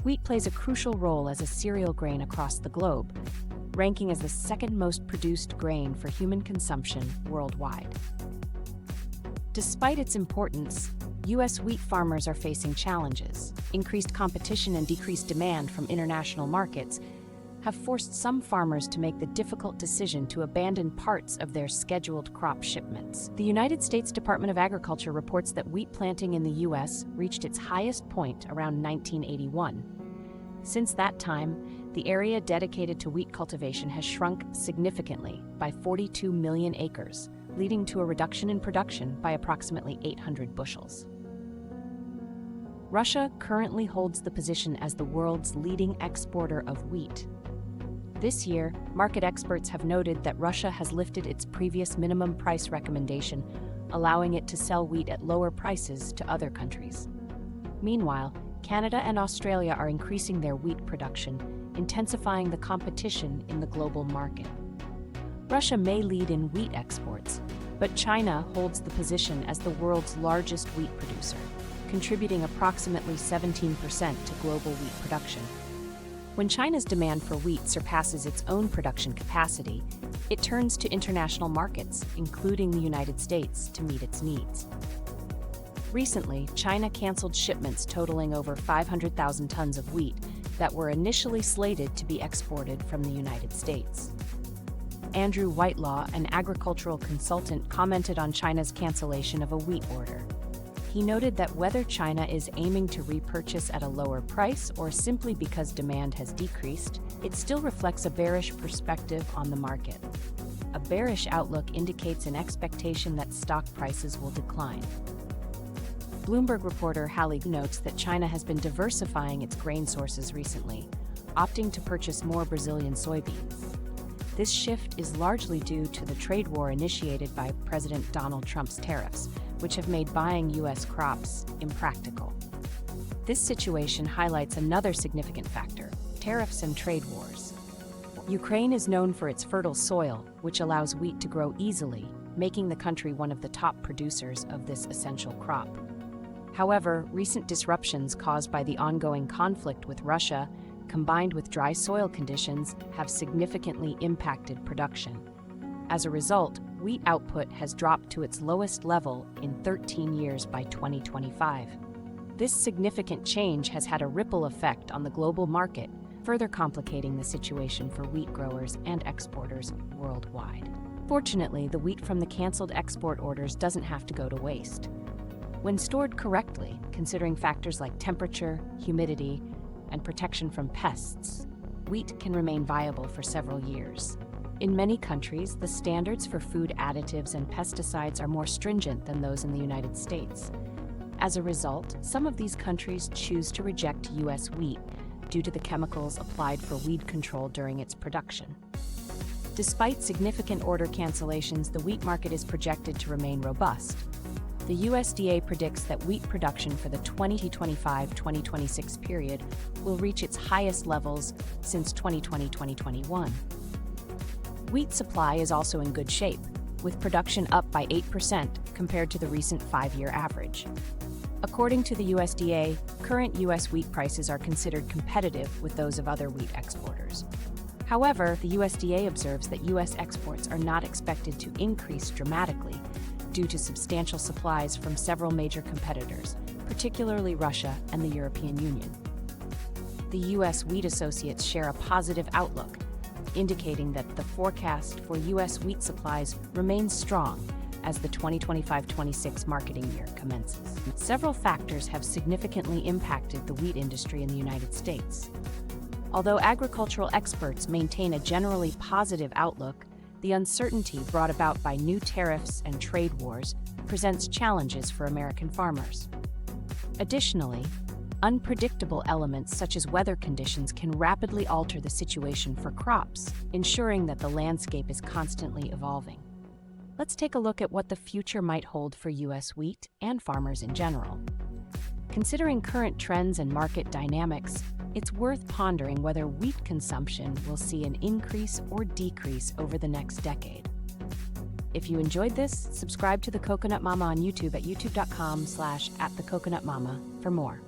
Wheat plays a crucial role as a cereal grain across the globe, ranking as the second most produced grain for human consumption worldwide. Despite its importance, U.S. wheat farmers are facing challenges. Increased competition and decreased demand from international markets have forced some farmers to make the difficult decision to abandon parts of their scheduled crop shipments. The United States Department of Agriculture reports that wheat planting in the U.S. reached its highest point around 1981. Since that time, the area dedicated to wheat cultivation has shrunk significantly by 42 million acres, leading to a reduction in production by approximately 800 bushels. Russia currently holds the position as the world's leading exporter of wheat. This year, market experts have noted that Russia has lifted its previous minimum price recommendation, allowing it to sell wheat at lower prices to other countries. Meanwhile, Canada and Australia are increasing their wheat production, intensifying the competition in the global market. Russia may lead in wheat exports, but China holds the position as the world's largest wheat producer, contributing approximately 17% to global wheat production. When China's demand for wheat surpasses its own production capacity, it turns to international markets, including the United States, to meet its needs. Recently, China canceled shipments totaling over 500,000 tons of wheat that were initially slated to be exported from the United States. Andrew Whitelaw, an agricultural consultant, commented on China's cancellation of a wheat order. He noted that whether China is aiming to repurchase at a lower price or simply because demand has decreased, it still reflects a bearish perspective on the market. A bearish outlook indicates an expectation that stock prices will decline. Bloomberg reporter Halig notes that China has been diversifying its grain sources recently, opting to purchase more Brazilian soybeans. This shift is largely due to the trade war initiated by President Donald Trump's tariffs, which have made buying U.S. crops impractical. This situation highlights another significant factor: tariffs and trade wars. Ukraine is known for its fertile soil, which allows wheat to grow easily, making the country one of the top producers of this essential crop. However, recent disruptions caused by the ongoing conflict with Russia, combined with dry soil conditions, have significantly impacted production. As a result, wheat output has dropped to its lowest level in 13 years by 2025. This significant change has had a ripple effect on the global market, further complicating the situation for wheat growers and exporters worldwide. Fortunately, the wheat from the canceled export orders doesn't have to go to waste. When stored correctly, considering factors like temperature, humidity, and protection from pests, wheat can remain viable for several years. In many countries, the standards for food additives and pesticides are more stringent than those in the United States. As a result, some of these countries choose to reject U.S. wheat due to the chemicals applied for weed control during its production. Despite significant order cancellations, the wheat market is projected to remain robust. The USDA predicts that wheat production for the 2025-2026 period will reach its highest levels since 2020-2021. Wheat supply is also in good shape, with production up by 8% compared to the recent 5-year average. According to the USDA, current U.S. wheat prices are considered competitive with those of other wheat exporters. However, the USDA observes that U.S. exports are not expected to increase dramatically due to substantial supplies from several major competitors, particularly Russia and the European Union. The U.S. Wheat Associates share a positive outlook, indicating that the forecast for U.S. wheat supplies remains strong as the 2025-26 marketing year commences. Several factors have significantly impacted the wheat industry in the United States. Although agricultural experts maintain a generally positive outlook, the uncertainty brought about by new tariffs and trade wars presents challenges for American farmers. Additionally, unpredictable elements such as weather conditions can rapidly alter the situation for crops, ensuring that the landscape is constantly evolving. Let's take a look at what the future might hold for U.S. wheat and farmers in general. Considering current trends and market dynamics, it's worth pondering whether wheat consumption will see an increase or decrease over the next decade. If you enjoyed this, subscribe to The Coconut Mama on YouTube at youtube.com/@thecoconutmama for more.